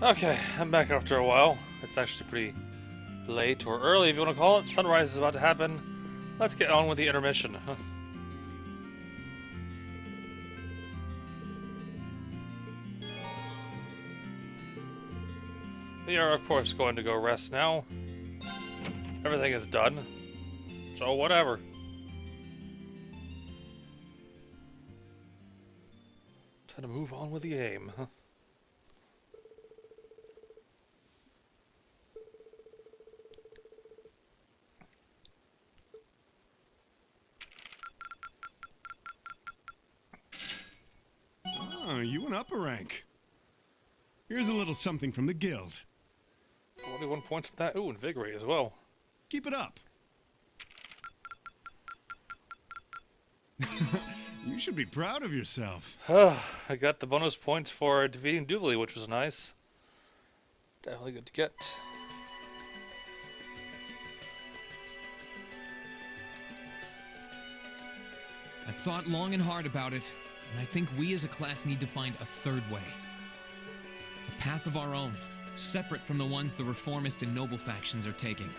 Okay, I'm back after a while. It's actually pretty late, or early if you want to call it. Sunrise is about to happen. Let's get on with the intermission. We are, of course, going to go rest now. Everything is done. So, whatever. Time to move on with the game. Oh, you went up a rank. Here's a little something from the guild. 21 points from that. Ooh, invigorate as well. Keep it up. You should be proud of yourself. I got the bonus points for defeating Doobly, which was nice. Definitely good to get. I thought long and hard about it, and I think we as a class need to find a third way. A path of our own, separate from the ones the reformist and noble factions are taking.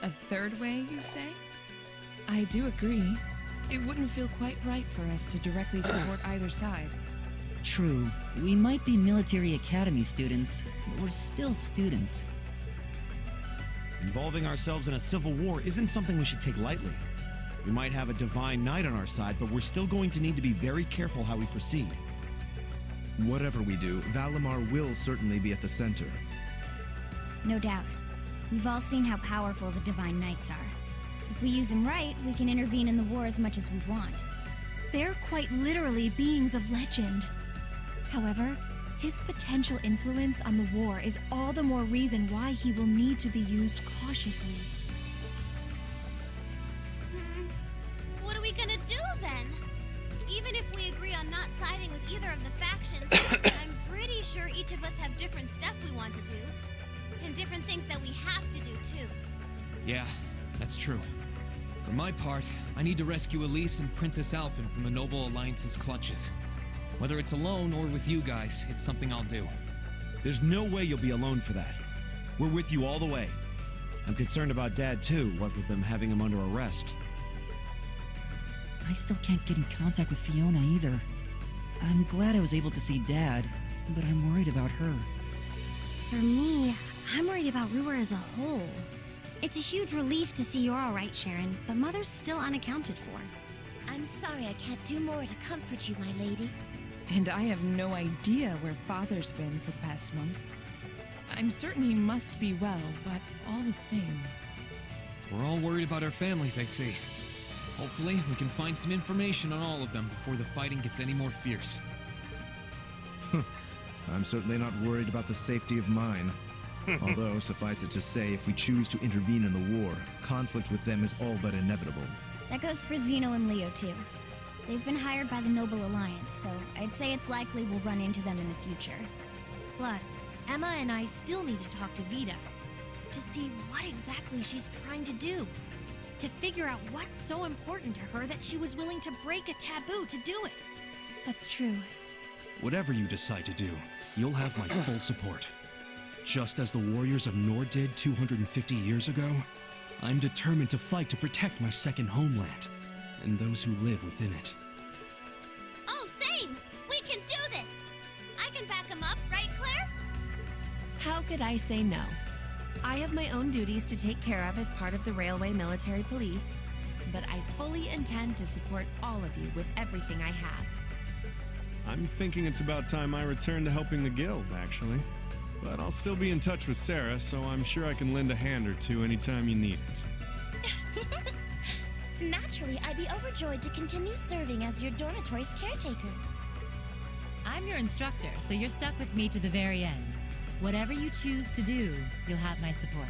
A third way, you say? I do agree. It wouldn't feel quite right for us to directly support either side. True. We might be military academy students, but we're still students. Involving ourselves in a civil war isn't something we should take lightly. We might have a divine knight on our side, but we're still going to need to be very careful how we proceed. Whatever we do, Valimar will certainly be at the center. No doubt. We've all seen how powerful the Divine Knights are. If we use them right, we can intervene in the war as much as we want. They're quite literally beings of legend. However, his potential influence on the war is all the more reason why he will need to be used cautiously. What are we gonna do then? Even if we agree on not siding with either of the factions, I'm pretty sure each of us have different stuff we want to do. And different things that we have to do, too. Yeah, that's true. For my part, I need to rescue Elise and Princess Alphen from the Noble Alliance's clutches. Whether it's alone or with you guys, it's something I'll do. There's no way you'll be alone for that. We're with you all the way. I'm concerned about Dad too, what with them having him under arrest. I still can't get in contact with Fiona either. I'm glad I was able to see Dad, but I'm worried about her. For me, I'm worried about Ruhr as a whole. It's a huge relief to see you're all right, Sharon, but Mother's still unaccounted for. I'm sorry I can't do more to comfort you, my lady. And I have no idea where Father's been for the past month. I'm certain he must be well, but all the same. We're all worried about our families, I see. Hopefully, we can find some information on all of them before the fighting gets any more fierce. I'm certainly not worried about the safety of mine. Although, suffice it to say, if we choose to intervene in the war, conflict with them is all but inevitable. That goes for Zeno and Leo, too. They've been hired by the Noble Alliance, so I'd say it's likely we'll run into them in the future. Plus, Emma and I still need to talk to Vita to see what exactly she's trying to do. To figure out what's so important to her that she was willing to break a taboo to do it. That's true. Whatever you decide to do, you'll have my full support. Just as the warriors of Nord did 250 years ago, I'm determined to fight to protect my second homeland, and those who live within it. Oh, same! We can do this! I can back him up, right, Claire? How could I say no? I have my own duties to take care of as part of the Railway Military Police, but I fully intend to support all of you with everything I have. I'm thinking it's about time I return to helping the guild, actually. But I'll still be in touch with Sarah, so I'm sure I can lend a hand or two anytime you need it. Naturally, I'd be overjoyed to continue serving as your dormitory's caretaker. I'm your instructor, so you're stuck with me to the very end. Whatever you choose to do, you'll have my support.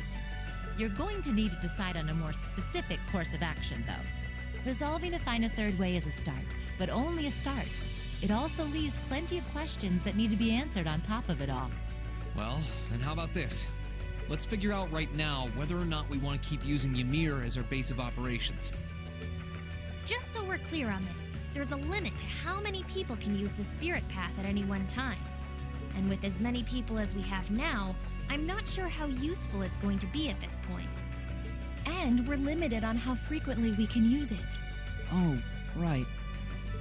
You're going to need to decide on a more specific course of action, though. Resolving to find a third way is a start, but only a start. It also leaves plenty of questions that need to be answered on top of it all. Well, then how about this? Let's figure out right now whether or not we want to keep using Ymir as our base of operations. Just so we're clear on this, there's a limit to how many people can use the spirit path at any one time. And with as many people as we have now, I'm not sure how useful it's going to be at this point. And we're limited on how frequently we can use it. Oh, right.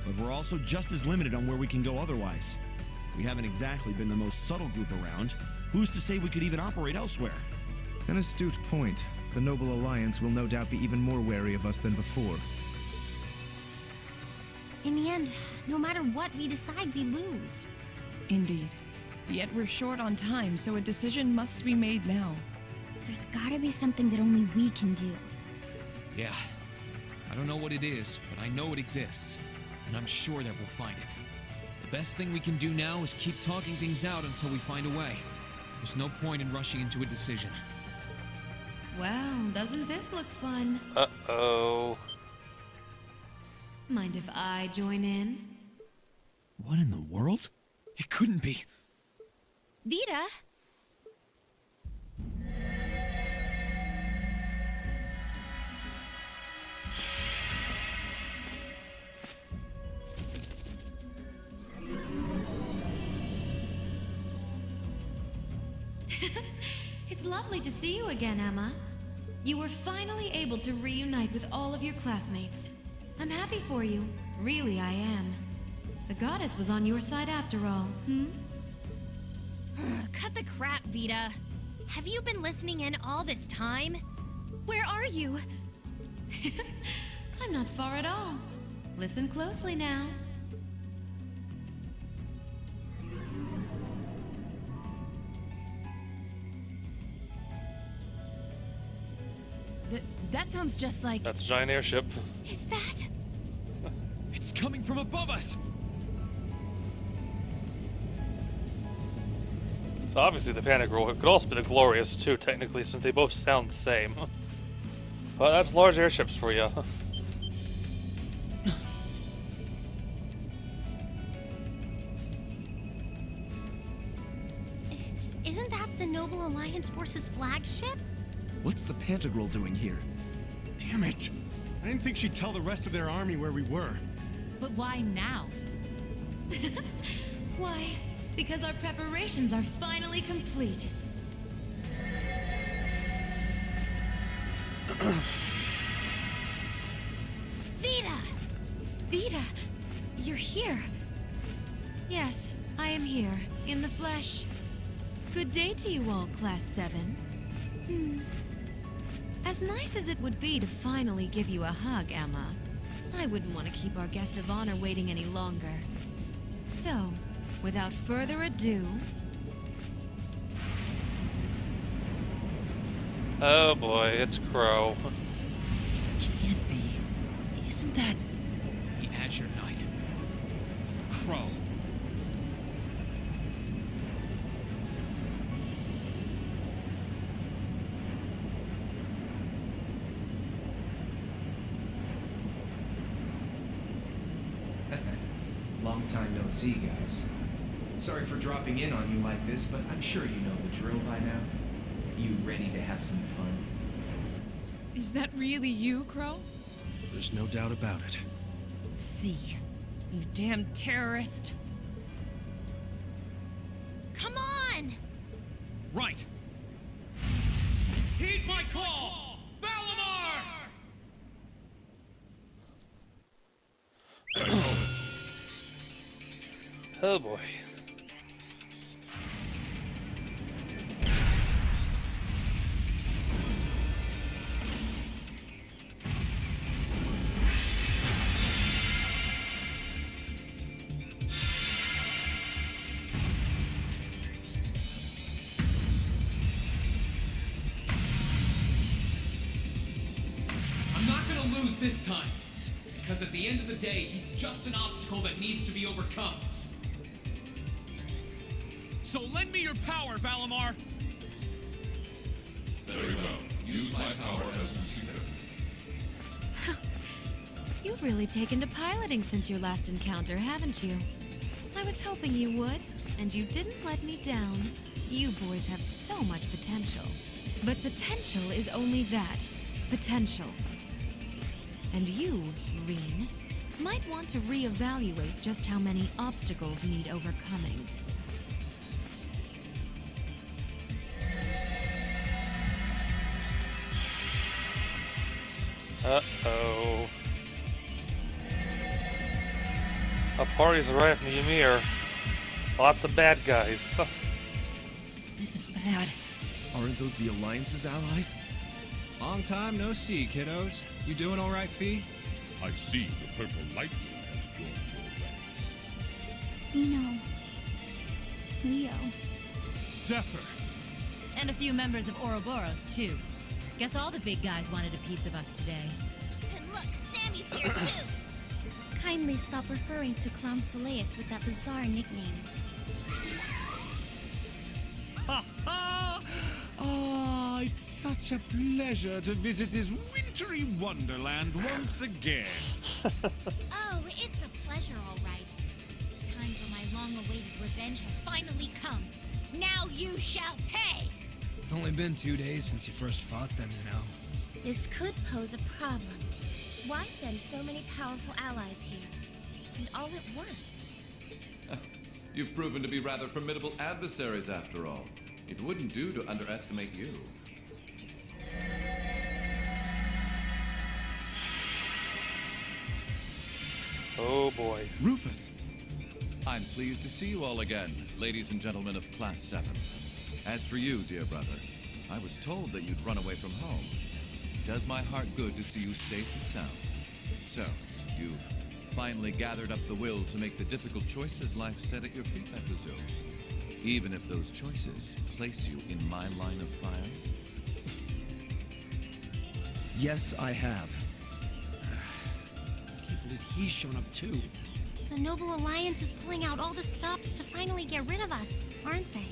But we're also just as limited on where we can go otherwise. We haven't exactly been the most subtle group around. Who's to say we could even operate elsewhere? An astute point. The Noble Alliance will no doubt be even more wary of us than before. In the end, no matter what we decide, we lose. Indeed. Yet we're short on time, so a decision must be made now. There's gotta be something that only we can do. Yeah. I don't know what it is, but I know it exists. And I'm sure that we'll find it. The best thing we can do now is keep talking things out until we find a way. There's no point in rushing into a decision. Well, doesn't this look fun? Uh-oh. Mind if I join in? What in the world? It couldn't be. Vita? It's lovely to see you again, Emma. You were finally able to reunite with all of your classmates. I'm happy for you. Really, I am. The goddess was on your side after all, Cut the crap, Vita. Have you been listening in all this time? Where are you? I'm not far at all. Listen closely now. That sounds just like... That's a giant airship. Is that? It's coming from above us! So obviously the Panic Girl. It could also be the Glorious too, technically, since they both sound the same. But that's large airships for you. Isn't that the Noble Alliance Force's flagship? What's the Pantagruel doing here? Damn it! I didn't think she'd tell the rest of their army where we were. But why now? Why? Because our preparations are finally complete. Vita! Vita, you're here. Yes, I am here, in the flesh. Good day to you all, Class 7. As nice as it would be to finally give you a hug, Emma, I wouldn't want to keep our guest of honor waiting any longer. So, without further ado... Oh boy, it's Crow. Can't be. Isn't that... The Azure Knight. Crow. Long time no see, guys. Sorry for dropping in on you like this, but I'm sure you know the drill by now. You ready to have some fun? Is that really you, Crow? There's no doubt about it. See, you damn terrorist. Come on! Right! Heed my call! Valimar! Oh boy. I'm not gonna lose this time. Because at the end of the day, he's just an obstacle that needs to be overcome. So lend me your power, Valimar! Very well. Use my power as you see fit. You've really taken to piloting since your last encounter, haven't you? I was hoping you would, and you didn't let me down. You boys have so much potential. But potential is only that. Potential. And you, Reen, might want to reevaluate just how many obstacles need overcoming. Uh-oh. A party's arrived from Ymir. Lots of bad guys. This is bad. Aren't those the Alliance's allies? Long time no see, kiddos. You doing all right, Fee? I see the purple lightning has joined your ranks. Zeno. Leo. Zephyr! And a few members of Ouroboros, too. Guess all the big guys wanted a piece of us today. And look, Sammy's here too. Kindly stop referring to Clown Soleus with that bizarre nickname. Ah, it's such a pleasure to visit this wintry wonderland once again. Oh, it's a pleasure, all right. Time for my long-awaited revenge has finally come. Now you shall pay! It's only been 2 days since you first fought them, you know. This could pose a problem. Why send so many powerful allies here? And all at once? You've proven to be rather formidable adversaries after all. It wouldn't do to underestimate you. Oh boy. Rufus! I'm pleased to see you all again, ladies and gentlemen of Class 7. As for you, dear brother, I was told that you'd run away from home. It does my heart good to see you safe and sound. So, you've finally gathered up the will to make the difficult choices life set at your feet, I presume. Even if those choices place you in my line of fire? Yes, I have. I can't believe he's shown up too. The Noble Alliance is pulling out all the stops to finally get rid of us, aren't they?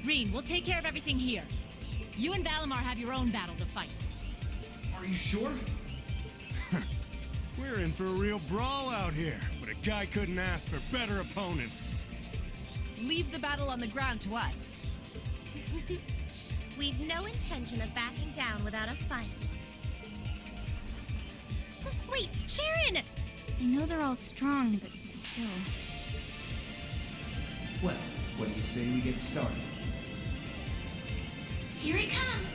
Reen, we'll take care of everything here. You and Valimar have your own battle to fight. Are you sure? We're in for a real brawl out here, but a guy couldn't ask for better opponents. Leave the battle on the ground to us. We've no intention of backing down without a fight. Wait, Sharon! I know they're all strong, but still. Well, what do you say we get started? Here it comes!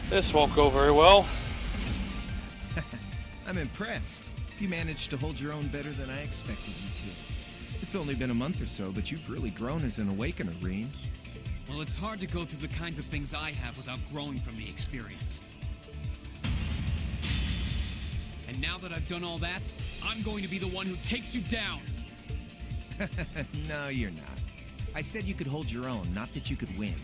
This won't go very well. I'm impressed. You managed to hold your own better than I expected you to. It's only been a month or so, but you've really grown as an Awakener, Reen. Well, it's hard to go through the kinds of things I have without growing from the experience. And now that I've done all that, I'm going to be the one who takes you down. No, you're not. I said you could hold your own, not that you could win.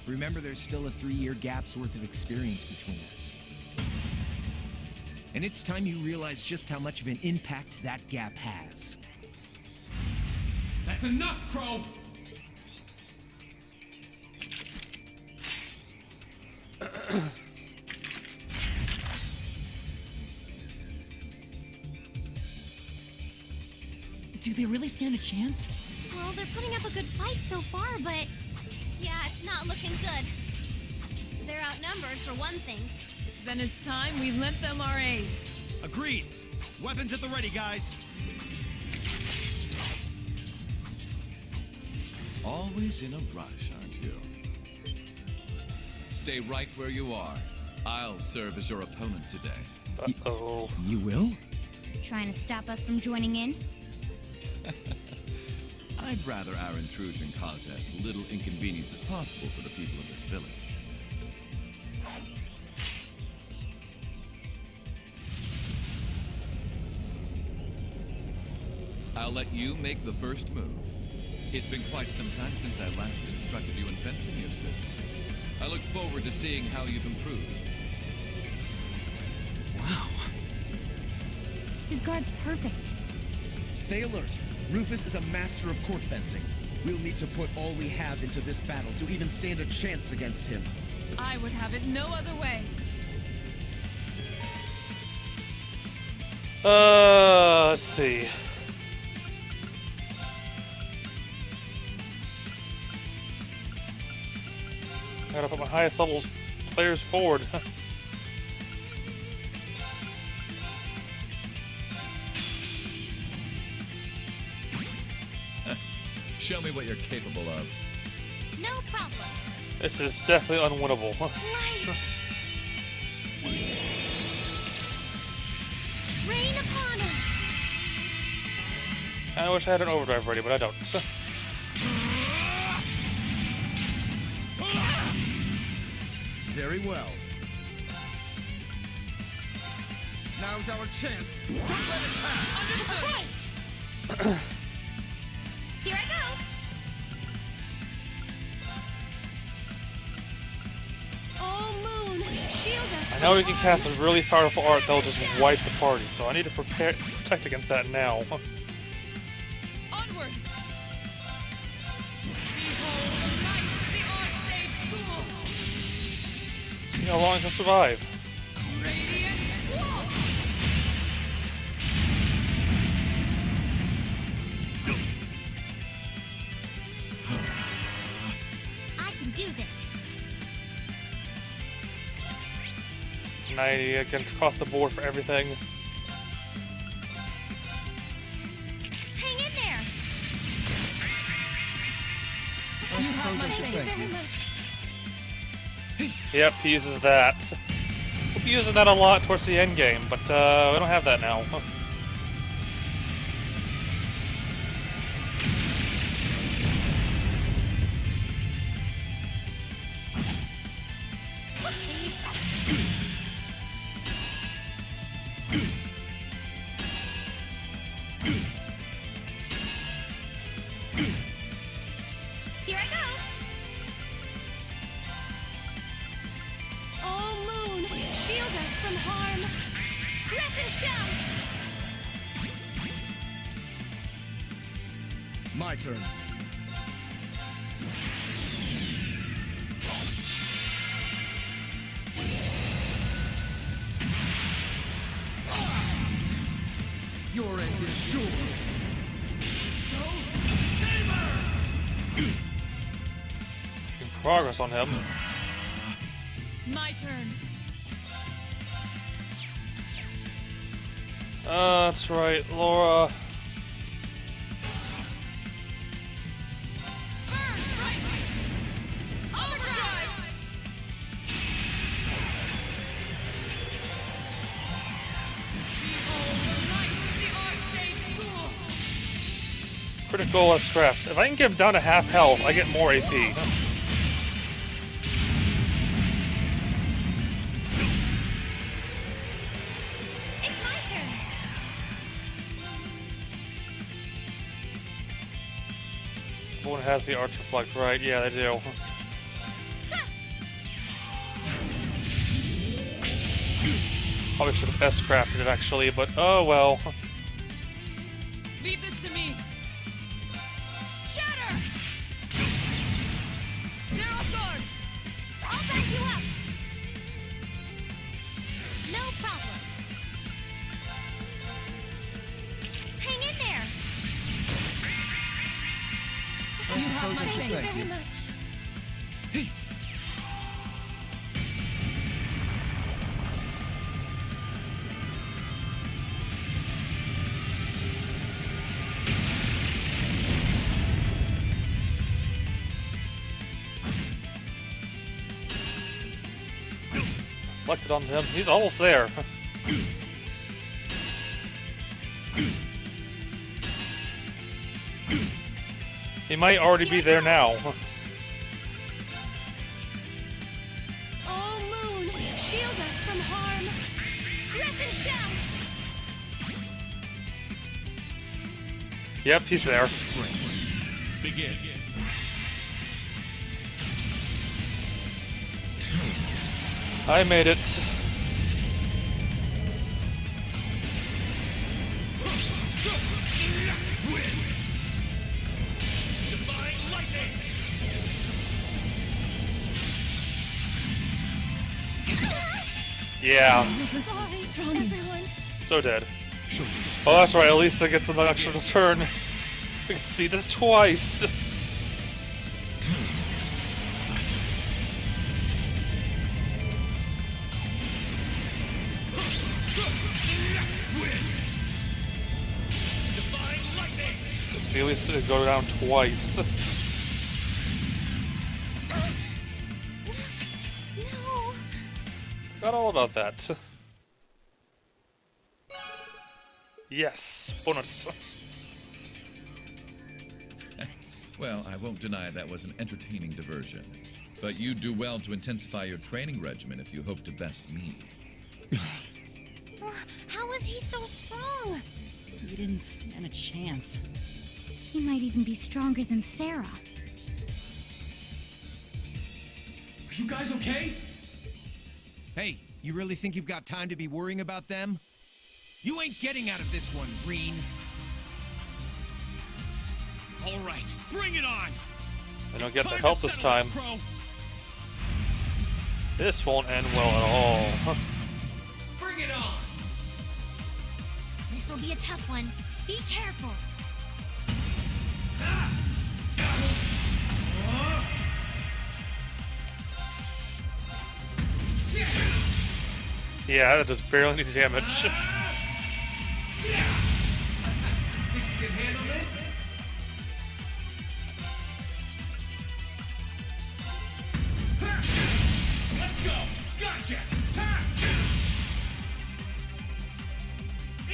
Remember, there's still a 3-year gap's worth of experience between us. And it's time you realize just how much of an impact that gap has. That's enough, Crow! Do they really stand a chance? Well, they're putting up a good fight so far, but... Yeah, it's not looking good. They're outnumbered, for one thing. Then it's time we lent them our aid. Agreed. Weapons at the ready, guys. Always in a rush, aren't you? Stay right where you are. I'll serve as your opponent today. Uh-oh. You will? Trying to stop us from joining in? I'd rather our intrusion cause as little inconvenience as possible for the people of this village. I'll let you make the first move. It's been quite some time since I last instructed you in fencing, Eustace. I look forward to seeing how you've improved. Wow. His guard's perfect. Stay alert. Rufus is a master of court fencing. We'll need to put all we have into this battle to even stand a chance against him. I would have it no other way. Let's see. Gotta put my highest levels players forward. Show me what you're capable of. No problem. This is definitely unwinnable. Rain upon us. I wish I had an overdrive ready, but I don't. Very well. Now's our chance. Don't let it pass. Of course. Here I go. Oh, Moon, shield us. I know we can cast a really powerful art that'll just wipe the party, so I need to protect against that now. Onward! Behold the light of the Arcade School! See how long I can survive. Radiant Wall! I can do this. 90 against across the board for everything. Hang in there. I suppose I should thank you. Yep, he uses that. We'll be using that a lot towards the end game, but we don't have that now. Here I go. Oh, Moon, shield us from harm. Crescent shell. My turn. Your end is sure. In progress on him. My turn. That's right, Laura. Overdrive! Behold the light of the Arcade School! Critical less scraps. If I can get him down to half health, I get more AP. It's my turn. One has the arch reflect, right? Yeah, they do. Probably should have S-crafted it actually, but oh well. Leave this to me. Shatter! They're off guard! I'll back you up. No problem. Hang in there. I suppose I should Thank you thank very you. much. Reflected on him. He's almost there. He might already be there now. Oh, Moon, shield us from harm. Crescent shell. Yep, he's there. Begin. I made it. Divine lightning! Yeah. Sorry, everyone. So dead. Oh, that's right. At least I get an extra turn. We can see this twice. see at least go down twice. No. Got all about that. Yes, bonus. Well, I won't deny that was an entertaining diversion. But you'd do well to intensify your training regimen if you hope to best me. How is he so strong? You didn't stand a chance. He might even be stronger than Sarah. Are you guys okay? Hey, you really think you've got time to be worrying about them? You ain't getting out of this one, Green. All right, bring it on! I don't get the help this time. Crow. This won't end well at all. Bring it on! This'll be a tough one. Be careful. Yeah, that does barely any damage. Think you can handle this? Let's go! Gotcha! Time!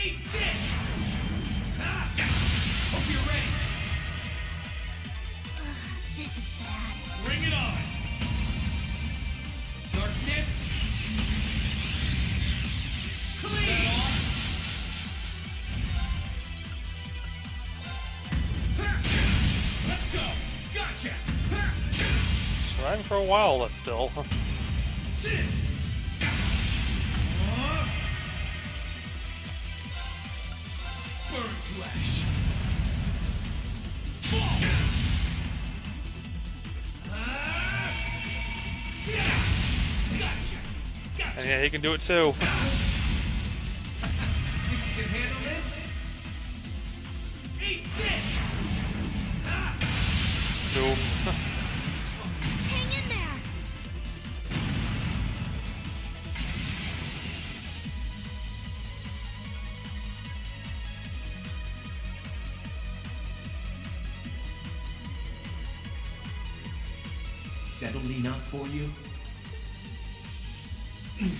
Eat this! Hope you're ready! This is bad. Bring it on! Darkness! Clean! Let's go! Gotcha! Trying for a while, but still. Burn to ash! Gotcha! And yeah, he can do it too. Think you can handle this? Eat this! Boom. Hang in there. Settled enough for you? Didn't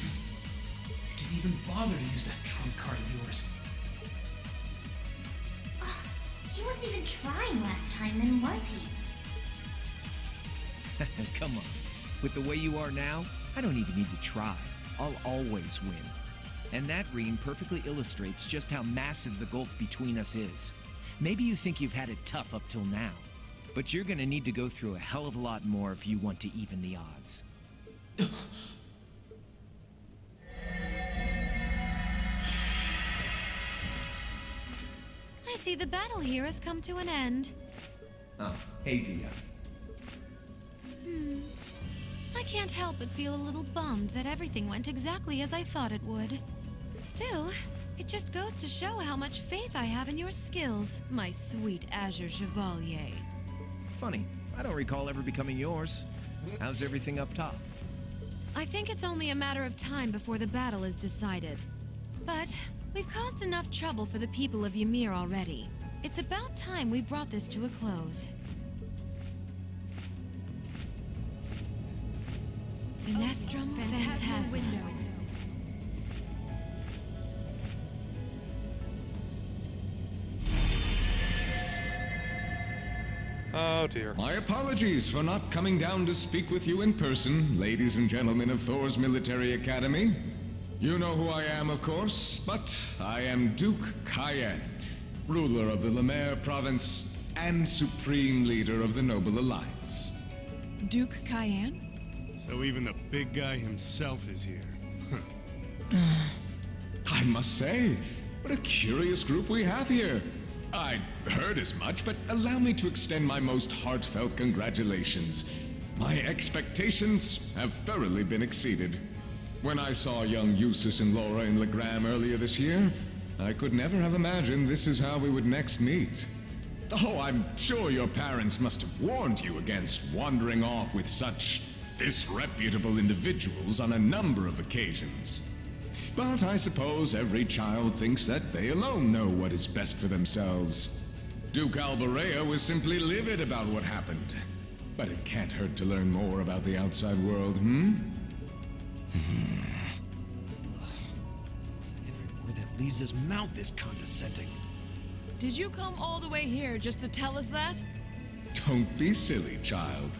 even bother to use that trump card of yours. He wasn't even trying last time, then was he? Come on. With the way you are now, I don't even need to try. I'll always win. And that ring perfectly illustrates just how massive the gulf between us is. Maybe you think you've had it tough up till now, but you're gonna need to go through a hell of a lot more if you want to even the odds. I see the battle here has come to an end. Oh, hey Via. I can't help but feel a little bummed that everything went exactly as I thought it would. Still, it just goes to show how much faith I have in your skills, my sweet Azure Chevalier. Funny, I don't recall ever becoming yours. How's everything up top? I think it's only a matter of time before the battle is decided. But we've caused enough trouble for the people of Ymir already. It's about time we brought this to a close. Finestrum Phantasma. Oh dear. My apologies for not coming down to speak with you in person, ladies and gentlemen of Thor's Military Academy. You know who I am, of course, but I am Duke Cayenne, ruler of the Lemaire province and supreme leader of the Noble Alliance. Duke Cayenne? So even the big guy himself is here. I must say, what a curious group we have here. I'd heard as much, but allow me to extend my most heartfelt congratulations. My expectations have thoroughly been exceeded. When I saw young Eustace and Laura in Legram earlier this year, I could never have imagined this is how we would next meet. Oh, I'm sure your parents must have warned you against wandering off with such disreputable individuals on a number of occasions. But I suppose every child thinks that they alone know what is best for themselves. Duke Alberea was simply livid about what happened. But it can't hurt to learn more about the outside world, hmm? Every word that leaves his mouth is condescending. Did you come all the way here just to tell us that? Don't be silly, child.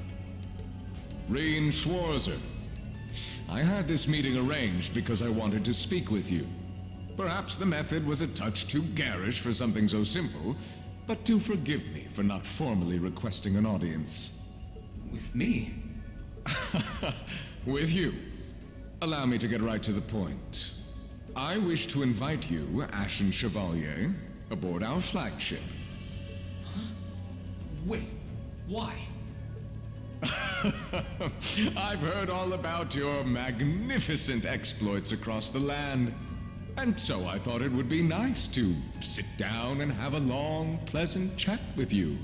Reen Schwarzer. I had this meeting arranged because I wanted to speak with you. Perhaps the method was a touch too garish for something so simple, but do forgive me for not formally requesting an audience. With me? With you. Allow me to get right to the point. I wish to invite you, Ashen Chevalier, aboard our flagship. Wait, why? I've heard all about your magnificent exploits across the land, and so I thought it would be nice to sit down and have a long, pleasant chat with you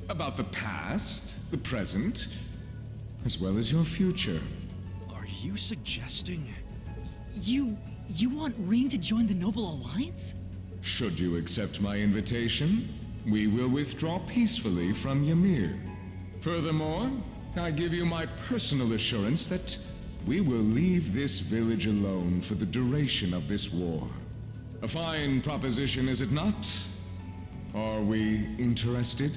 about the past, the present, as well as your future. Are you suggesting... You want Reen to join the Noble Alliance? Should you accept my invitation, we will withdraw peacefully from Ymir. Furthermore, I give you my personal assurance that we will leave this village alone for the duration of this war. A fine proposition, is it not? Are we interested?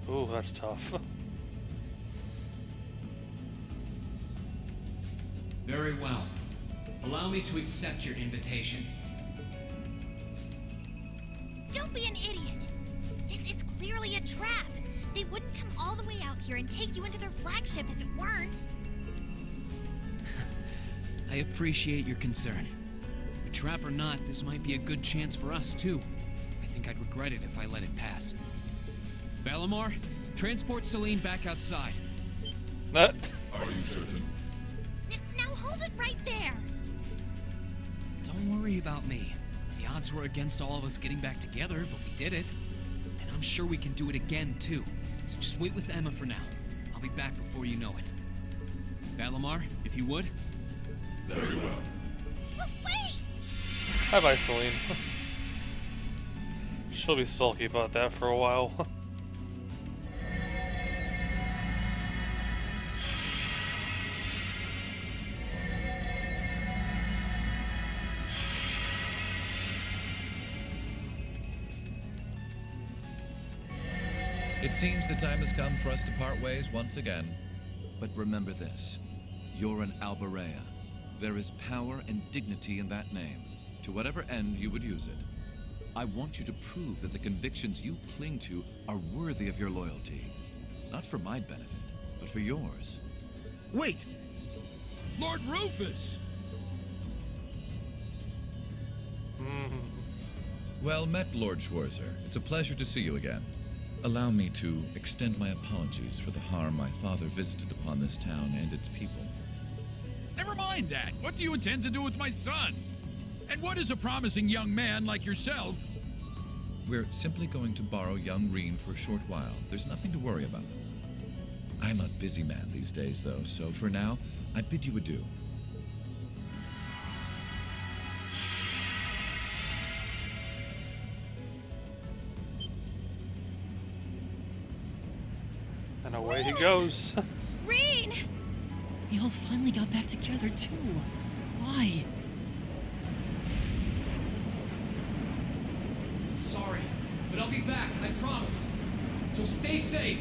Ooh, that's tough. Very well. Allow me to accept your invitation. Don't be an idiot. This is clearly a trap. They wouldn't come all the way out here and take you into their flagship if it weren't. I appreciate your concern. But trap or not, this might be a good chance for us, too. I think I'd regret it if I let it pass. Valimar, transport Celine back outside. That. Are you certain? Now hold it right there. Don't worry about me. The odds were against all of us getting back together, but we did it. And I'm sure we can do it again, too. So just wait with Emma for now. I'll be back before you know it. Valimar, if you would. Very well. Wait! Bye-bye, Celine. She'll be sulky about that for a while. It seems the time has come for us to part ways once again. But remember this. You're an Alberea. There is power and dignity in that name, to whatever end you would use it. I want you to prove that the convictions you cling to are worthy of your loyalty. Not for my benefit, but for yours. Wait! Lord Rufus! Well met, Lord Schwarzer. It's a pleasure to see you again. Allow me to extend my apologies for the harm my father visited upon this town and its people. Never mind that. What do you intend to do with my son? And what is a promising young man like yourself? We're simply going to borrow young Reen for a short while. There's nothing to worry about. I'm a busy man these days, though, so for now, I bid you adieu. And away he goes. Reen! We all finally got back together, too. Why? Sorry, but I'll be back, I promise. So stay safe.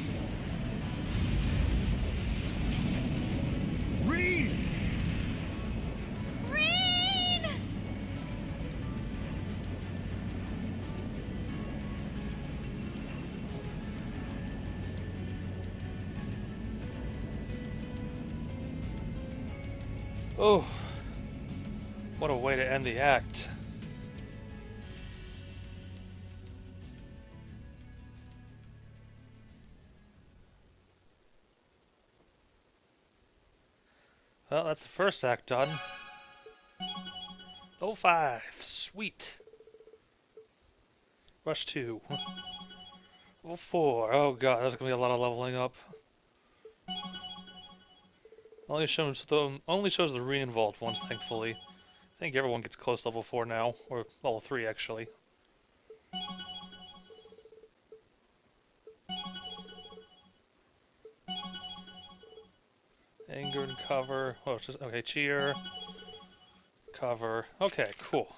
Reen! Reen! Oh, what a way to end the act. Well, that's the first act done. Oh, 05, sweet. Rush 2. Oh, 04, oh god, there's gonna be a lot of leveling up. Only shows the re-involved ones, thankfully. I think everyone gets close to level 4 now, or level 3 actually. Anger and cover. Oh, it's just okay. Cheer. Cover. Okay, cool.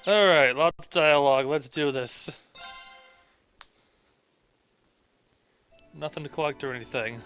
Alright, lots of dialogue. Let's do this. Nothing to collect or anything.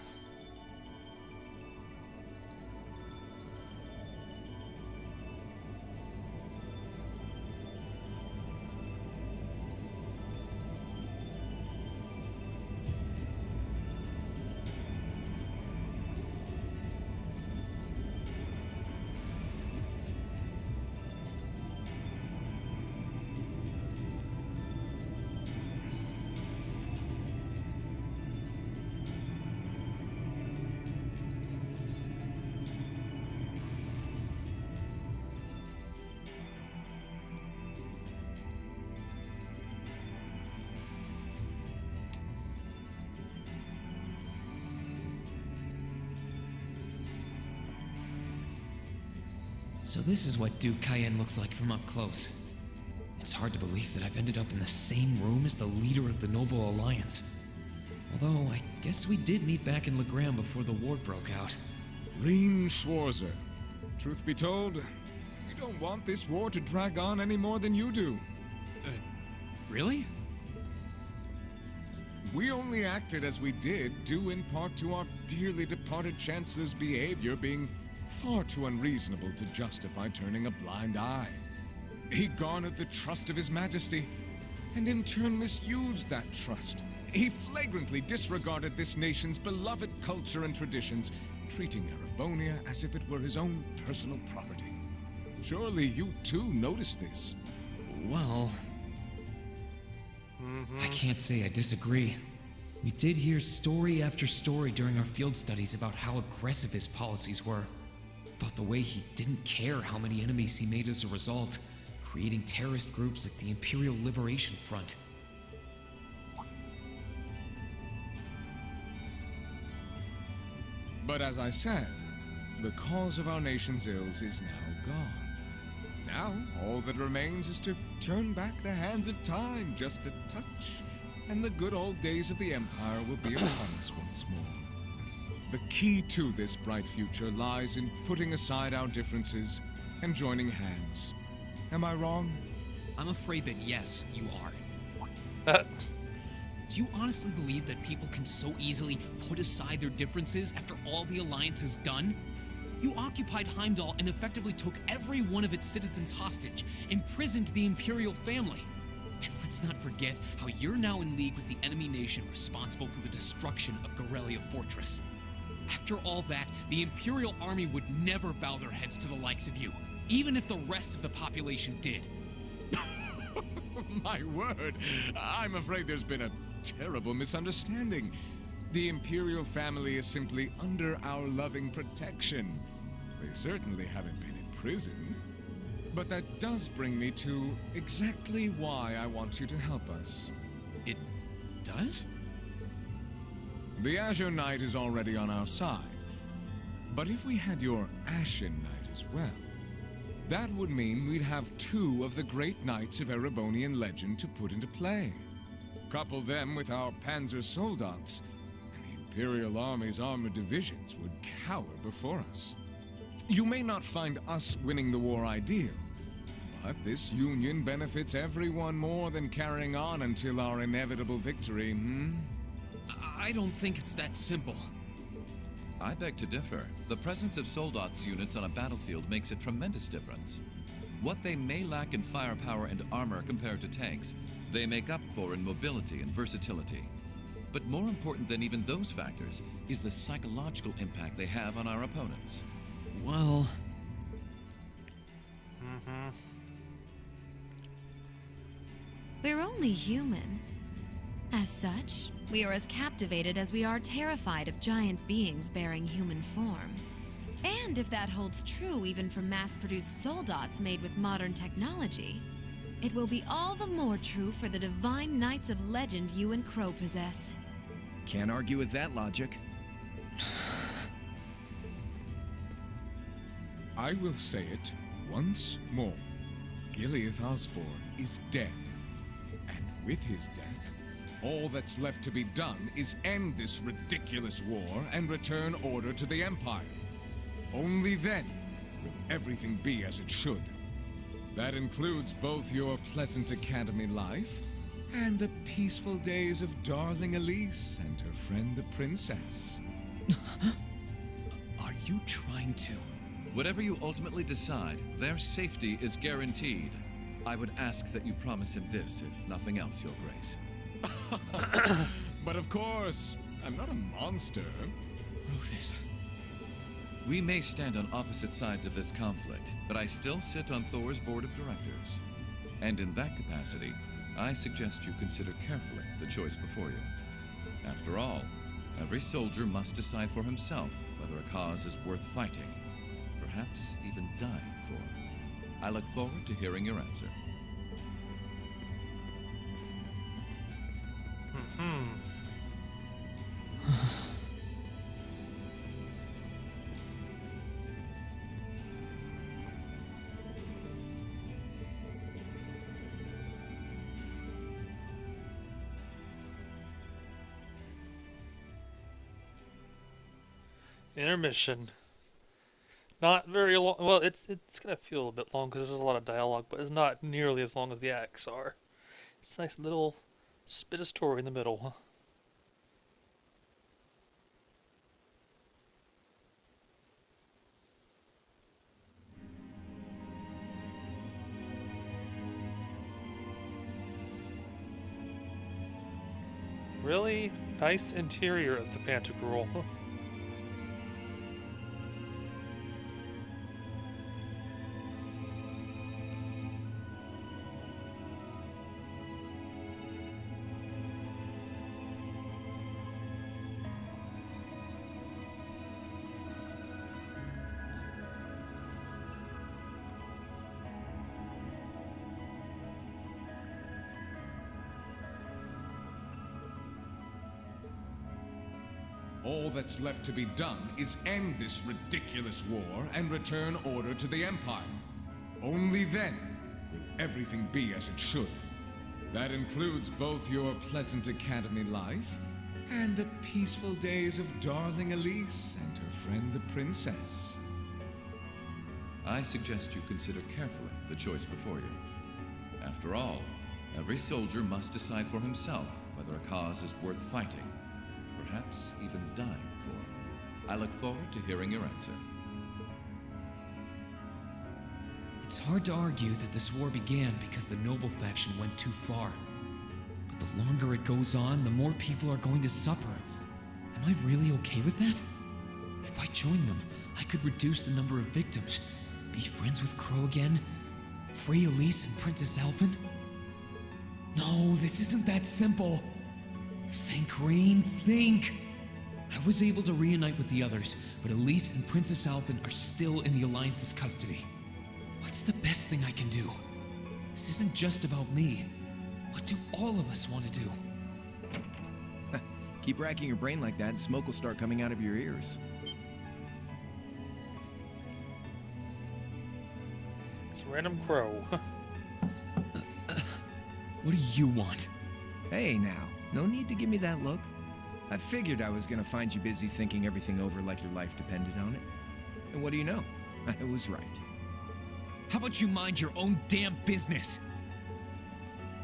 So this is what Duke Cayenne looks like from up close. It's hard to believe that I've ended up in the same room as the leader of the Noble Alliance. Although, I guess we did meet back in Legram before the war broke out. Reen Schwarzer. Truth be told, we don't want this war to drag on any more than you do. Really? We only acted as we did, due in part to our dearly departed Chancellor's behavior being far too unreasonable to justify turning a blind eye. He garnered the trust of His Majesty, and in turn misused that trust. He flagrantly disregarded this nation's beloved culture and traditions, treating Erebonia as if it were his own personal property. Surely you too noticed this. Well... I can't say I disagree. We did hear story after story during our field studies about how aggressive his policies were. About the way he didn't care how many enemies he made as a result, creating terrorist groups like the Imperial Liberation Front. But as I said, the cause of our nation's ills is now gone. Now, all that remains is to turn back the hands of time just a touch, and the good old days of the Empire will be upon us once more. The key to this bright future lies in putting aside our differences and joining hands. Am I wrong? I'm afraid that yes, you are. Do you honestly believe that people can so easily put aside their differences after all the Alliance has done? You occupied Heimdall and effectively took every one of its citizens hostage, imprisoned the Imperial family. And let's not forget how you're now in league with the enemy nation responsible for the destruction of Gorelia Fortress. After all that, the Imperial army would never bow their heads to the likes of you, even if the rest of the population did. My word, I'm afraid there's been a terrible misunderstanding. The Imperial family is simply under our loving protection. They certainly haven't been imprisoned. But that does bring me to exactly why I want you to help us. It does? The Azure Knight is already on our side. But if we had your Ashen Knight as well, that would mean we'd have two of the great knights of Erebonian legend to put into play. Couple them with our Panzer Soldats, and the Imperial Army's armored divisions would cower before us. You may not find us winning the war ideal, but this union benefits everyone more than carrying on until our inevitable victory, I don't think it's that simple. I beg to differ. The presence of Soldats units on a battlefield makes a tremendous difference. What they may lack in firepower and armor compared to tanks, they make up for in mobility and versatility. But more important than even those factors is the psychological impact they have on our opponents. Well... We're only human. As such, we are as captivated as we are terrified of giant beings bearing human form. And if that holds true even for mass-produced soldats made with modern technology, it will be all the more true for the divine knights of legend you and Crow possess. Can't argue with that logic. I will say it once more. Gileath Osborne is dead. And with his death, All that's left to be done is end this ridiculous war and return order to the Empire. Only then will everything be as it should. That includes both your pleasant academy life and the peaceful days of darling Elise and her friend the princess. Are you trying to? Whatever you ultimately decide, their safety is guaranteed. I would ask that you promise him this, if nothing else, Your Grace. But of course, I'm not a monster. Rufus. We may stand on opposite sides of this conflict, but I still sit on Thor's board of directors. And in that capacity, I suggest you consider carefully the choice before you. After all, every soldier must decide for himself whether a cause is worth fighting, perhaps even dying for. I look forward to hearing your answer. Intermission. Not very long. Well, it's gonna feel a bit long because there's a lot of dialogue, but it's not nearly as long as the acts are. It's a nice little bit of story in the middle, huh? Really nice interior of the Pantagruel. All that's left to be done is end this ridiculous war and return order to the Empire. Only then will everything be as it should. That includes both your pleasant academy life and the peaceful days of darling Elise and her friend the princess. I suggest you consider carefully the choice before you. After all, every soldier must decide for himself whether a cause is worth fighting, perhaps even dying for. I look forward to hearing your answer. It's hard to argue that this war began because the noble faction went too far. But the longer it goes on, the more people are going to suffer. Am I really okay with that? If I join them, I could reduce the number of victims, be friends with Crow again, free Elise and Princess Elfin. No, this isn't that simple. Think, Rain, think! I was able to reunite with the others, but Elise and Princess Elfin are still in the Alliance's custody. What's the best thing I can do? This isn't just about me. What do all of us want to do? Keep racking your brain like that and smoke will start coming out of your ears. It's a random crow. What do you want? Hey now, no need to give me that look. I figured I was gonna find you busy thinking everything over like your life depended on it. And what do you know? I was right. How about you mind your own damn business?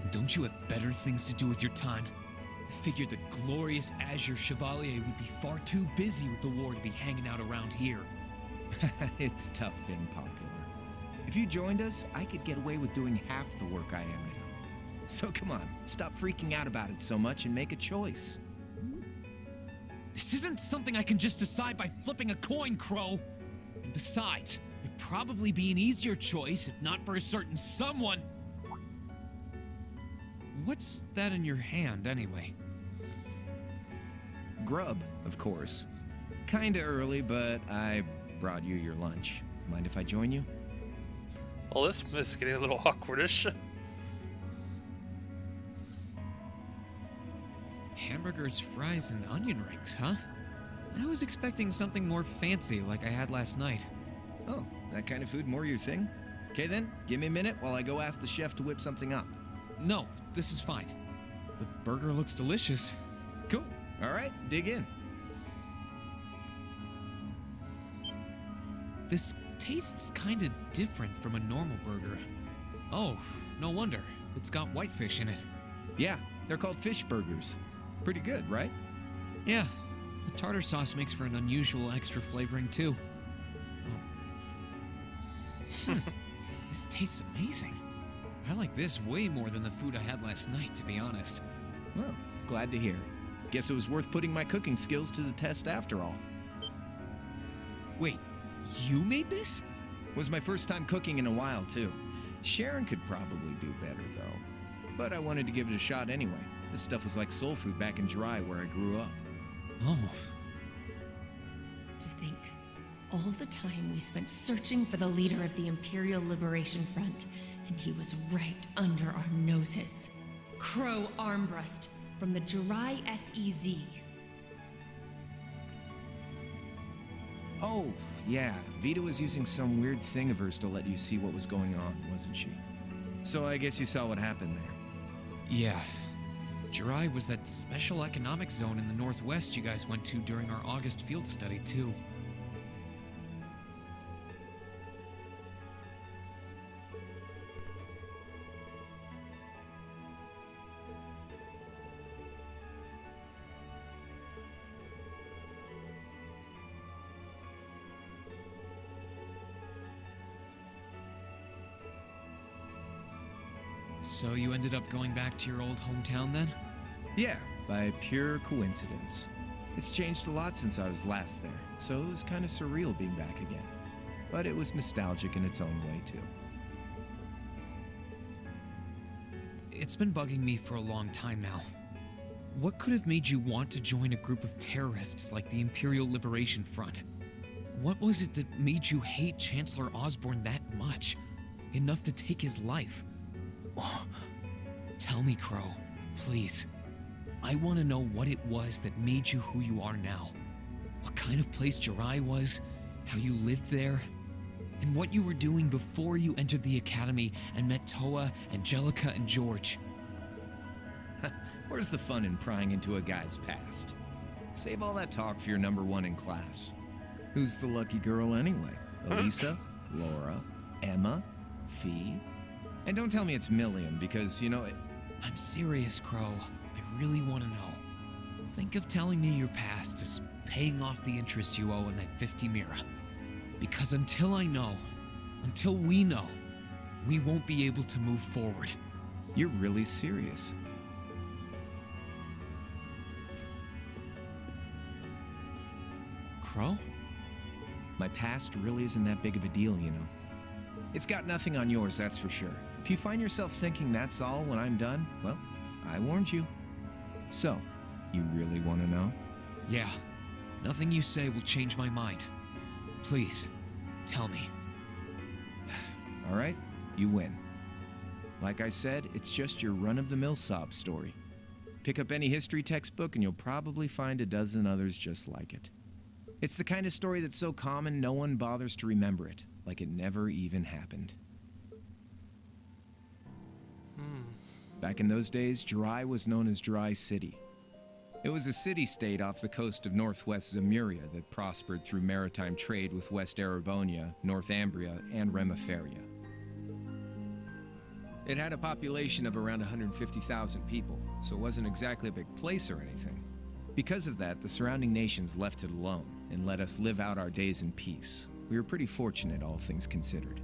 And don't you have better things to do with your time? I figured the glorious Azure Chevalier would be far too busy with the war to be hanging out around here. It's tough being popular. If you joined us, I could get away with doing half the work I am now. So come on, stop freaking out about it so much and make a choice. This isn't something I can just decide by flipping a coin, Crow. And besides, it'd probably be an easier choice if not for a certain someone. What's that in your hand, anyway? Grub, of course. Kinda early, but I brought you your lunch. Mind if I join you? Well, this is getting a little awkwardish. Hamburgers, fries, and onion rings, huh? I was expecting something more fancy like I had last night. Oh, that kind of food more your thing? Okay then, give me a minute while I go ask the chef to whip something up. No, this is fine. The burger looks delicious. Cool. All right, dig in. This tastes kind of different from a normal burger. Oh, no wonder. It's got whitefish in it. Yeah, they're called fish burgers. Pretty good, right? Yeah, the tartar sauce makes for an unusual extra flavoring too. Oh. This tastes amazing. I like this way more than the food I had last night, to be honest. Well, glad to hear. Guess it was worth putting my cooking skills to the test after all. Wait, you made this? Was my first time cooking in a while, too. Sharon could probably do better, though. But I wanted to give it a shot anyway. This stuff was like soul food back in Dry, where I grew up. Oh. To think, all the time we spent searching for the leader of the Imperial Liberation Front, and he was right under our noses. Crow Armbrust from the Jirai SEZ. Oh, yeah. Vita was using some weird thing of hers to let you see what was going on, wasn't she? So I guess you saw what happened there. Yeah. Jirai was that special economic zone in the Northwest you guys went to during our August field study, too. So you ended up going back to your old hometown then? Yeah, by pure coincidence. It's changed a lot since I was last there, so it was kind of surreal being back again. But it was nostalgic in its own way, too. It's been bugging me for a long time now. What could have made you want to join a group of terrorists like the Imperial Liberation Front? What was it that made you hate Chancellor Osborne that much? Enough to take his life? Oh, tell me, Crow, please. I want to know what it was that made you who you are now. What kind of place Jirai was, how you lived there, and what you were doing before you entered the academy and met Toa, Angelica, and George. Where's the fun in prying into a guy's past? Save all that talk for your number one in class. Who's the lucky girl anyway? Elisa? Laura? Emma? Fee? And don't tell me it's Million, because, you know, I'm serious, Crow. I really want to know. Think of telling me your past as paying off the interest you owe in that 50 Mira. Because until I know, until we know, we won't be able to move forward. You're really serious. Crow? My past really isn't that big of a deal, you know. It's got nothing on yours, that's for sure. If you find yourself thinking that's all when I'm done, well, I warned you. So, you really want to know? Yeah. Nothing you say will change my mind. Please, tell me. All right, you win. Like I said, it's just your run-of-the-mill sob story. Pick up any history textbook and you'll probably find a dozen others just like it. It's the kind of story that's so common no one bothers to remember it, like it never even happened. Back in those days, Jirai was known as Dry City. It was a city-state off the coast of northwest Zemuria that prospered through maritime trade with West Erebonia, Northumbria, and Remiferia. It had a population of around 150,000 people, so it wasn't exactly a big place or anything. Because of that, the surrounding nations left it alone and let us live out our days in peace. We were pretty fortunate, all things considered.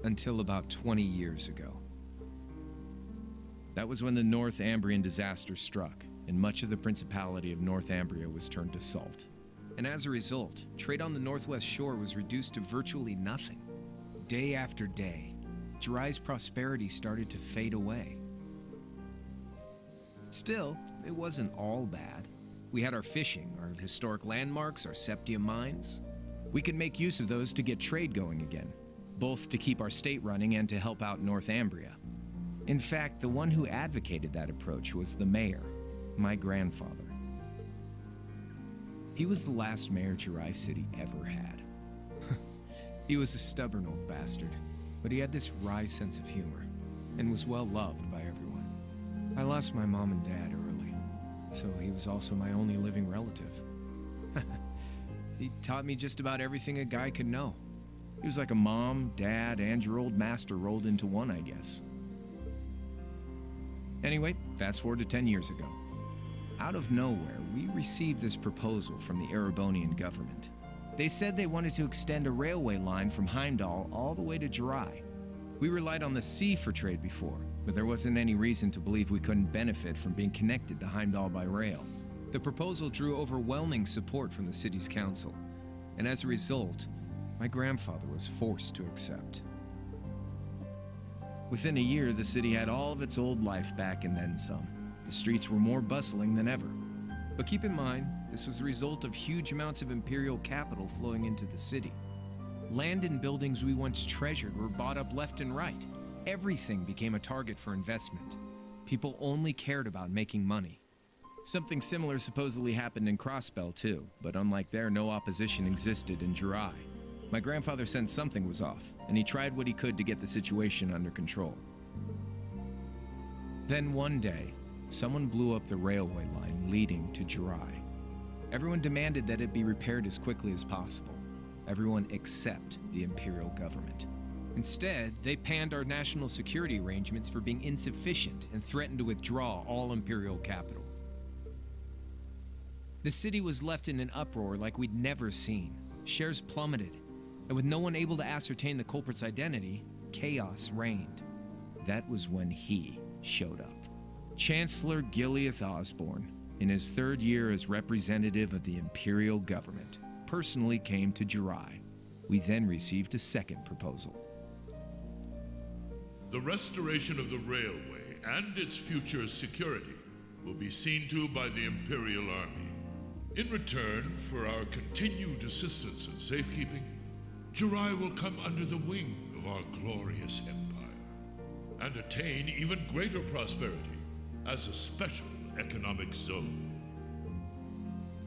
Until about 20 years ago. That was when the Northumbrian disaster struck, and much of the Principality of Northumbria was turned to salt. And as a result, trade on the northwest shore was reduced to virtually nothing. Day after day, Jirai's prosperity started to fade away. Still, it wasn't all bad. We had our fishing, our historic landmarks, our septium mines. We could make use of those to get trade going again, both to keep our state running and to help out Northumbria. In fact, the one who advocated that approach was the mayor, my grandfather. He was the last mayor Jirai City ever had. He was a stubborn old bastard, but he had this wry sense of humor and was well loved by everyone. I lost my mom and dad early, so he was also my only living relative. He taught me just about everything a guy could know. He was like a mom, dad, and your old master rolled into one, I guess. Anyway, fast forward to 10 years ago. Out of nowhere, we received this proposal from the Erebonian government. They said they wanted to extend a railway line from Heimdall all the way to Jirai. We relied on the sea for trade before, but there wasn't any reason to believe we couldn't benefit from being connected to Heimdall by rail. The proposal drew overwhelming support from the city's council, and as a result, my grandfather was forced to accept. Within a year, the city had all of its old life back and then some. The streets were more bustling than ever. But keep in mind, this was the result of huge amounts of imperial capital flowing into the city. Land and buildings we once treasured were bought up left and right. Everything became a target for investment. People only cared about making money. Something similar supposedly happened in Crossbell too, but unlike there, no opposition existed in Jirai. My grandfather sensed something was off, and he tried what he could to get the situation under control. Then one day, someone blew up the railway line leading to Jirai. Everyone demanded that it be repaired as quickly as possible. Everyone except the imperial government. Instead, they panned our national security arrangements for being insufficient and threatened to withdraw all imperial capital. The city was left in an uproar like we'd never seen. Shares plummeted, and with no one able to ascertain the culprit's identity, chaos reigned. That was when he showed up. Chancellor Gileath Osborne, in his third year as representative of the imperial government, personally came to Jirai. We then received a second proposal. The restoration of the railway and its future security will be seen to by the Imperial Army. In return for our continued assistance in safekeeping, Jirai will come under the wing of our glorious empire and attain even greater prosperity as a special economic zone.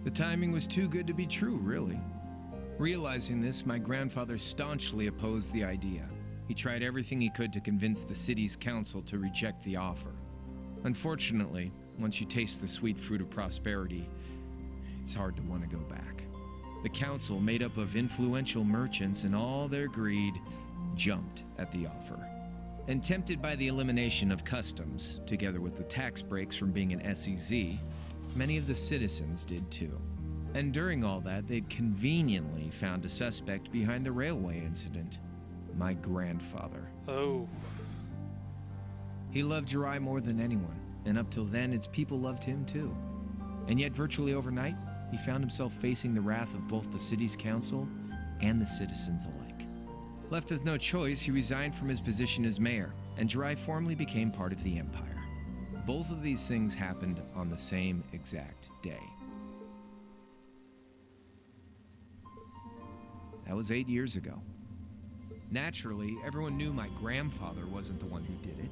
The timing was too good to be true, really. Realizing this, my grandfather staunchly opposed the idea. He tried everything he could to convince the city's council to reject the offer. Unfortunately, once you taste the sweet fruit of prosperity, it's hard to want to go back. The council, made up of influential merchants and all their greed, jumped at the offer. And tempted by the elimination of customs, together with the tax breaks from being an SEZ, many of the citizens did too. And during all that, they'd conveniently found a suspect behind the railway incident. My grandfather. Oh. He loved Jirai more than anyone, and up till then, its people loved him too. And yet, virtually overnight, he found himself facing the wrath of both the city's council and the citizens alike. Left with no choice, he resigned from his position as mayor, and Jirai formally became part of the empire. Both of these things happened on the same exact day. That was 8 years ago. Naturally, everyone knew my grandfather wasn't the one who did it.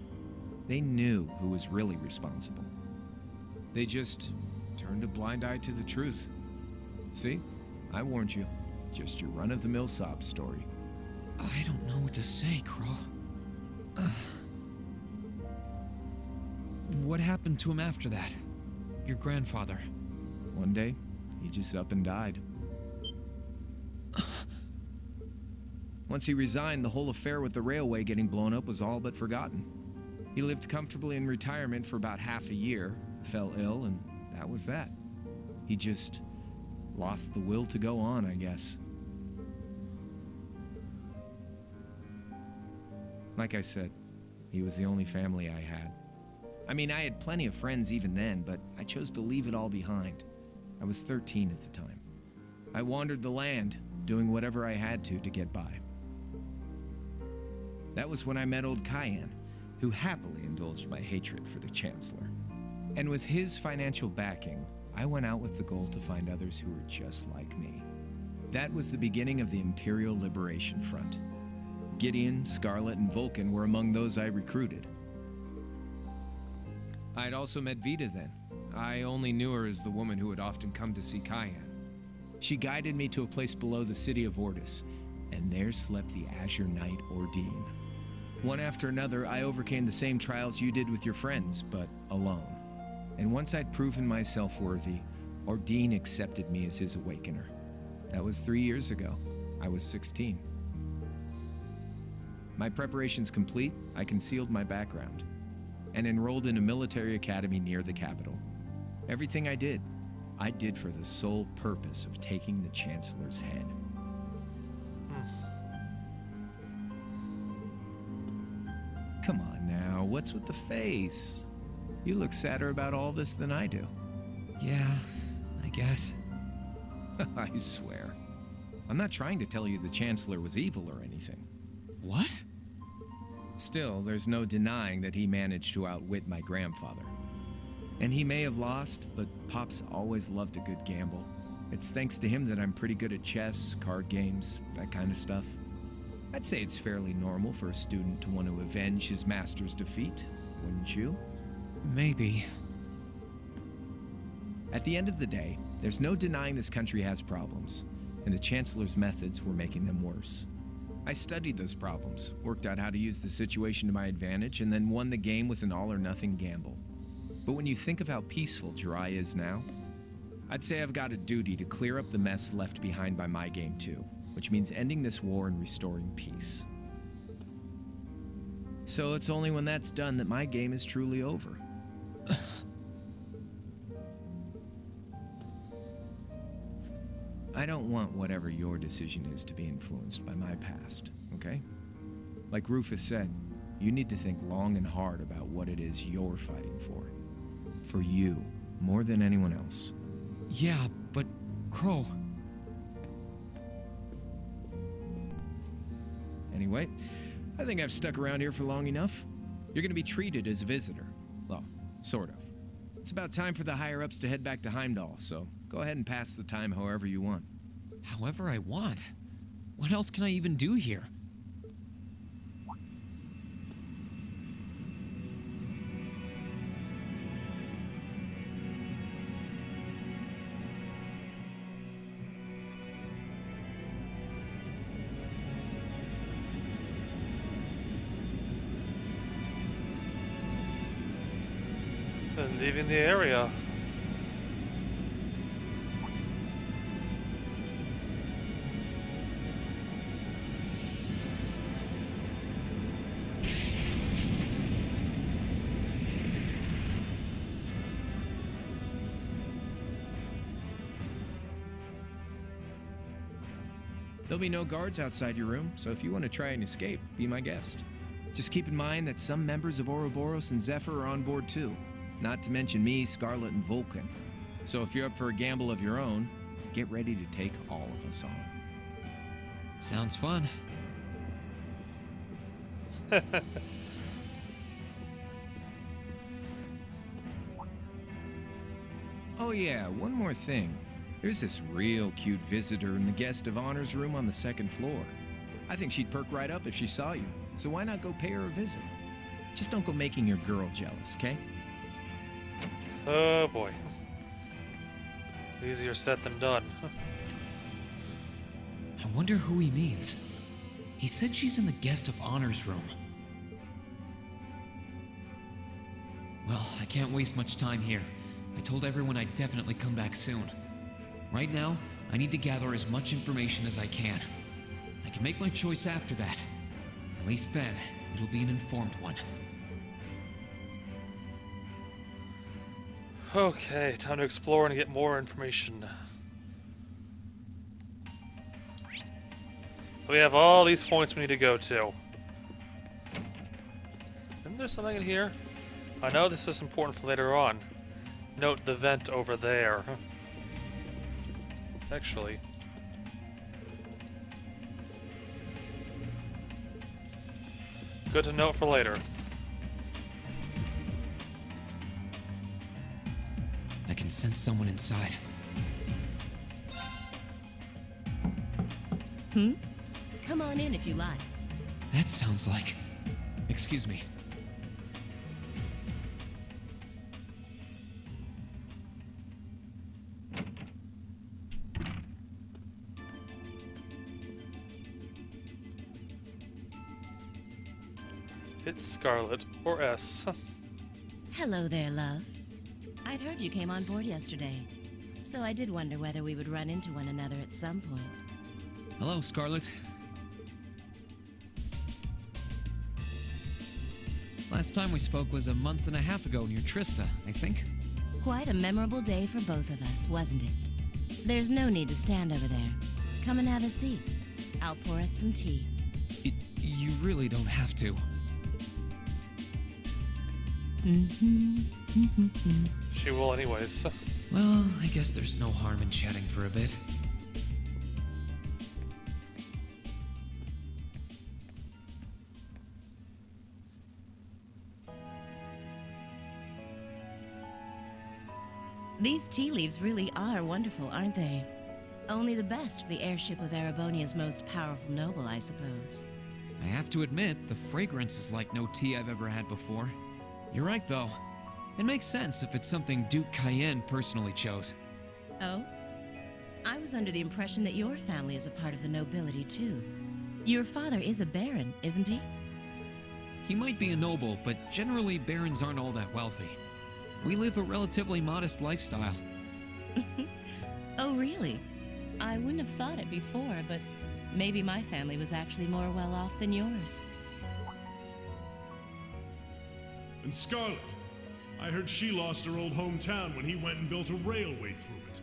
They knew who was really responsible. They just turned a blind eye to the truth. See? I warned you. Just your run-of-the-mill sob story. I don't know what to say, Crow. What happened to him after that? Your grandfather? One day, he just up and died. Once he resigned, the whole affair with the railway getting blown up was all but forgotten. He lived comfortably in retirement for about half a year, fell ill, and that was that. He just lost the will to go on, I guess. Like I said, he was the only family I had. I mean, I had plenty of friends even then, but I chose to leave it all behind. I was 13 at the time. I wandered the land, doing whatever I had to get by. That was when I met old Cayenne, who happily indulged my hatred for the Chancellor. And with his financial backing, I went out with the goal to find others who were just like me. That was the beginning of the Imperial Liberation Front. Gideon, Scarlet, and Vulcan were among those I recruited. I'd also met Vita then. I only knew her as the woman who would often come to see Cayenne. She guided me to a place below the city of Ortis, and there slept the Azure Knight Ordine. One after another, I overcame the same trials you did with your friends, but alone. And once I'd proven myself worthy, Ordine accepted me as his awakener. That was 3 years ago. I was 16. My preparations complete, I concealed my background and enrolled in a military academy near the capital. Everything I did for the sole purpose of taking the Chancellor's head. Come on now, what's with the face? You look sadder about all this than I do. Yeah, I guess. I swear. I'm not trying to tell you the Chancellor was evil or anything. What? Still, there's no denying that he managed to outwit my grandfather. And he may have lost, but Pop's always loved a good gamble. It's thanks to him that I'm pretty good at chess, card games, that kind of stuff. I'd say it's fairly normal for a student to want to avenge his master's defeat, wouldn't you? Maybe. At the end of the day, there's no denying this country has problems, and the Chancellor's methods were making them worse. I studied those problems, worked out how to use the situation to my advantage, and then won the game with an all-or-nothing gamble. But when you think of how peaceful Jirai is now, I'd say I've got a duty to clear up the mess left behind by my game too, which means ending this war and restoring peace. So it's only when that's done that my game is truly over. I don't want whatever your decision is to be influenced by my past, okay? Like Rufus said, you need to think long and hard about what it is you're fighting for. For you, more than anyone else. Yeah, but Crow... Anyway, I think I've stuck around here for long enough. You're gonna be treated as a visitor. Well, sort of. It's about time for the higher-ups to head back to Heimdall, so go ahead and pass the time however you want. However I want? What else can I even do here? Leaving the area. There'll be no guards outside your room, so if you want to try and escape, be my guest. Just keep in mind that some members of Ouroboros and Zephyr are on board too. Not to mention me, Scarlet, and Vulcan. So if you're up for a gamble of your own, get ready to take all of us on. Sounds fun. Oh yeah, one more thing. There's this real cute visitor in the guest of honor's room on the second floor. I think she'd perk right up if she saw you, so why not go pay her a visit? Just don't go making your girl jealous, okay? Oh boy. Easier said than done. I wonder who he means. He said she's in the guest of honor's room. Well, I can't waste much time here. I told everyone I'd definitely come back soon. Right now, I need to gather as much information as I can. I can make my choice after that. At least then, it'll be an informed one. Okay, time to explore and get more information. So we have all these points we need to go to. Isn't there something in here? I know this is important for later on. Note the vent over there. Actually. Good to note for later. I can sense someone inside. Come on in if you like. That sounds like... Excuse me. It's Scarlet, or S. Hello there, love. I'd heard you came on board yesterday, so I did wonder whether we would run into one another at some point. Hello, Scarlet. Last time we spoke was a month and a half ago near Trista, I think. Quite a memorable day for both of us, wasn't it? There's no need to stand over there. Come and have a seat. I'll pour us some tea. You really don't have to. She will anyways. Well, I guess there's no harm in chatting for a bit. These tea leaves really are wonderful, aren't they? Only the best for the airship of Erebonia's most powerful noble, I suppose. I have to admit, the fragrance is like no tea I've ever had before. You're right, though. It makes sense if it's something Duke Cayenne personally chose. Oh? I was under the impression that your family is a part of the nobility, too. Your father is a baron, isn't he? He might be a noble, but generally barons aren't all that wealthy. We live a relatively modest lifestyle. Oh, really? I wouldn't have thought it before, but maybe my family was actually more well off than yours. And Scarlet, I heard she lost her old hometown when he went and built a railway through it.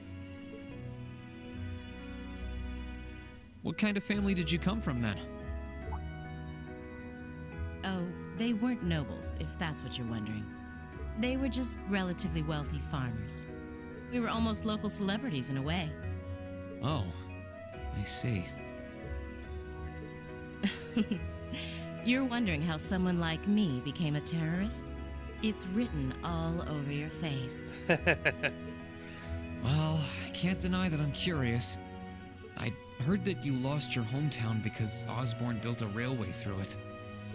What kind of family did you come from then? Oh, they weren't nobles, if that's what you're wondering. They were just relatively wealthy farmers. We were almost local celebrities in a way. Oh, I see. You're wondering how someone like me became a terrorist? It's written all over your face. Well, I can't deny that I'm curious. I heard that you lost your hometown because Osborne built a railway through it.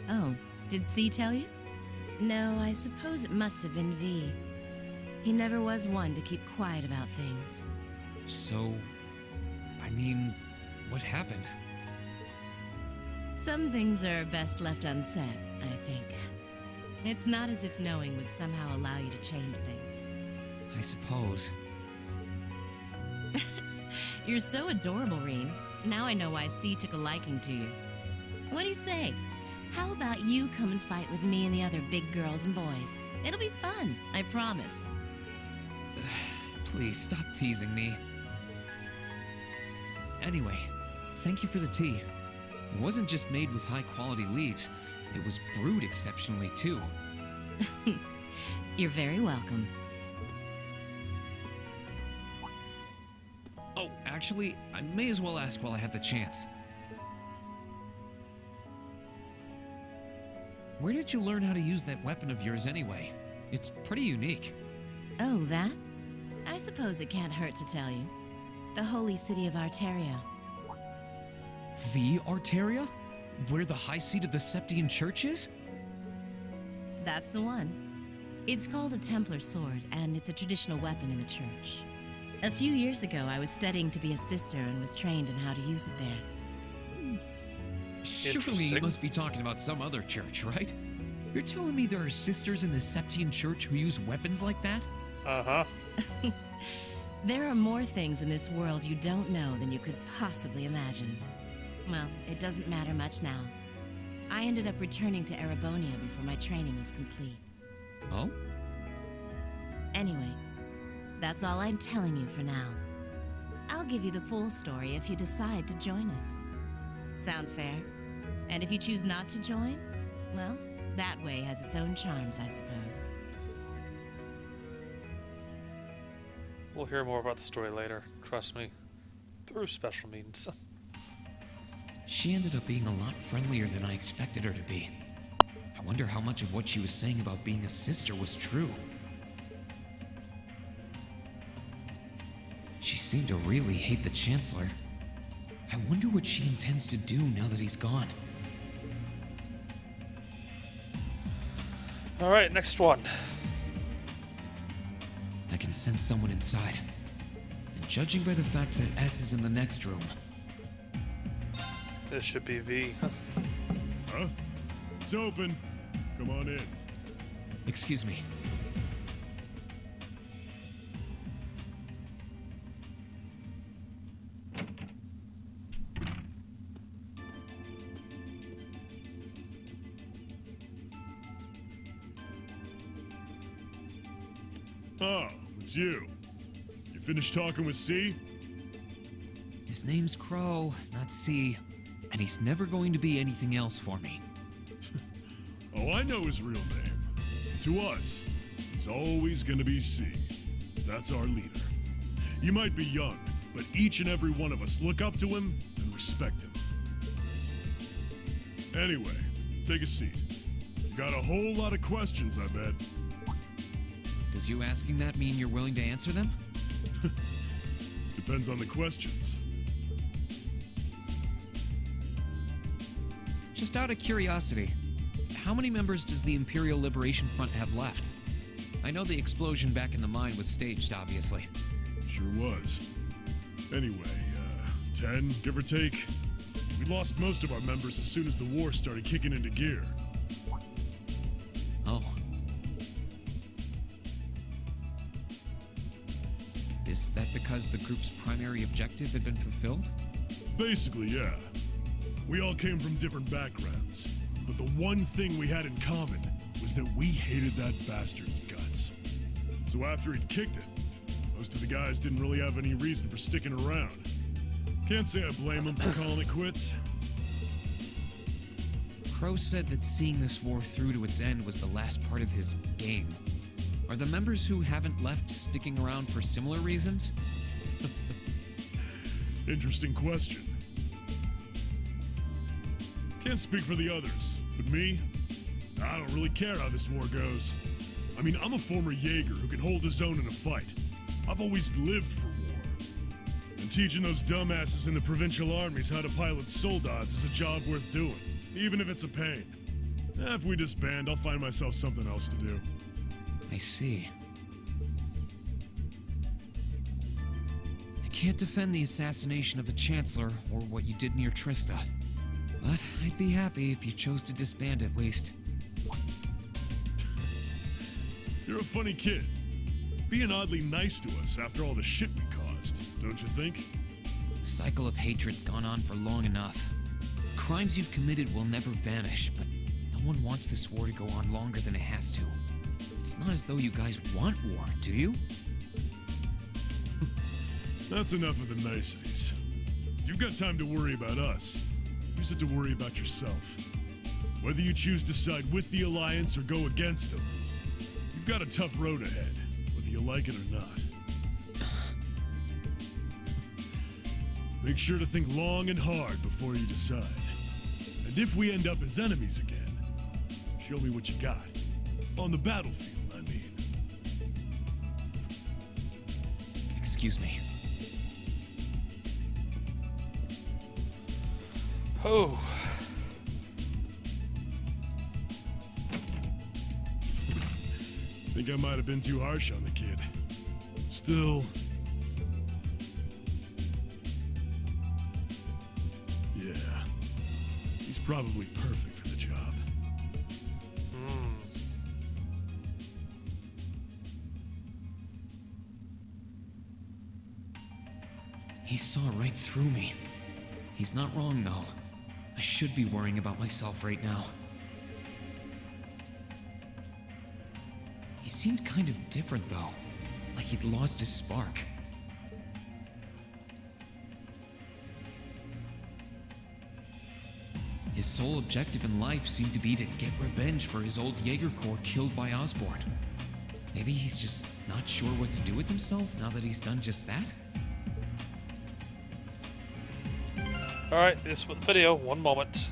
Oh, did C tell you? No, I suppose it must have been V. He never was one to keep quiet about things. So, I mean, what happened? Some things are best left unsaid, I think. It's not as if knowing would somehow allow you to change things. I suppose. You're so adorable, Reem. Now I know why C took a liking to you. What do you say? How about you come and fight with me and the other big girls and boys? It'll be fun, I promise. Please, stop teasing me. Anyway, thank you for the tea. It wasn't just made with high-quality leaves. It was brewed exceptionally, too. You're very welcome. Oh, actually, I may as well ask while I have the chance. Where did you learn how to use that weapon of yours anyway? It's pretty unique. Oh, that? I suppose it can't hurt to tell you. The holy city of Arteria. The Arteria? Where the high seat of the Septian Church is? That's the one. It's called a Templar sword, and it's a traditional weapon in the church. A few years ago, I was studying to be a sister and was trained in how to use it there. Surely you must be talking about some other church, right? You're telling me there are sisters in the Septian Church who use weapons like that? Uh-huh. There are more things in this world you don't know than you could possibly imagine. Well, it doesn't matter much now. I ended up returning to Erebonia before my training was complete. Oh? Anyway, that's all I'm telling you for now. I'll give you the full story if you decide to join us. Sound fair? And if you choose not to join, well, that way has its own charms, I suppose. We'll hear more about the story later, trust me. Through special means. She ended up being a lot friendlier than I expected her to be. I wonder how much of what she was saying about being a sister was true. She seemed to really hate the Chancellor. I wonder what she intends to do now that he's gone. Alright, next one. I can sense someone inside. And judging by the fact that S is in the next room... This should be V. Huh? It's open. Come on in. Excuse me. Oh, it's you. You finished talking with C? His name's Crow, not C, and he's never going to be anything else for me. Oh, I know his real name. To us, he's always gonna be C. That's our leader. He might be young, but each and every one of us look up to him and respect him. Anyway, take a seat. You got a whole lot of questions, I bet. Does you asking that mean you're willing to answer them? Depends on the questions. Just out of curiosity, how many members does the Imperial Liberation Front have left? I know the explosion back in the mine was staged, obviously. Sure was. Anyway, 10, give or take. We lost most of our members as soon as the war started kicking into gear. Oh. Is that because the group's primary objective had been fulfilled? Basically, yeah. We all came from different backgrounds, but the one thing we had in common was that we hated that bastard's guts. So after he'd kicked it, most of the guys didn't really have any reason for sticking around. Can't say I blame him for calling it quits. Crow said that seeing this war through to its end was the last part of his game. Are the members who haven't left sticking around for similar reasons? Interesting question. Can't speak for the others, but me, I don't really care how this war goes. I mean, I'm a former Jaeger who can hold his own in a fight. I've always lived for war. And teaching those dumbasses in the provincial armies how to pilot soldats is a job worth doing, even if it's a pain. If we disband, I'll find myself something else to do. I see. I can't defend the assassination of the Chancellor or what you did near Trista, but I'd be happy if you chose to disband at least. You're a funny kid. Being oddly nice to us after all the shit we caused, don't you think? The cycle of hatred's gone on for long enough. Crimes you've committed will never vanish, but no one wants this war to go on longer than it has to. It's not as though you guys want war, do you? That's enough of the niceties. You've got time to worry about us. Use it to worry about yourself. Whether you choose to side with the Alliance or go against them, you've got a tough road ahead, whether you like it or not. Make sure to think long and hard before you decide. And if we end up as enemies again, show me what you got. On the battlefield, I mean. Excuse me. Oh. Think I might have been too harsh on the kid. Still... yeah. He's probably perfect for the job. He saw right through me. He's not wrong, though. I should be worrying about myself right now. He seemed kind of different, though. Like he'd lost his spark. His sole objective in life seemed to be to get revenge for his old Jaeger Corps killed by Osborn. Maybe he's just not sure what to do with himself now that he's done just that? Alright, this was the video. One moment.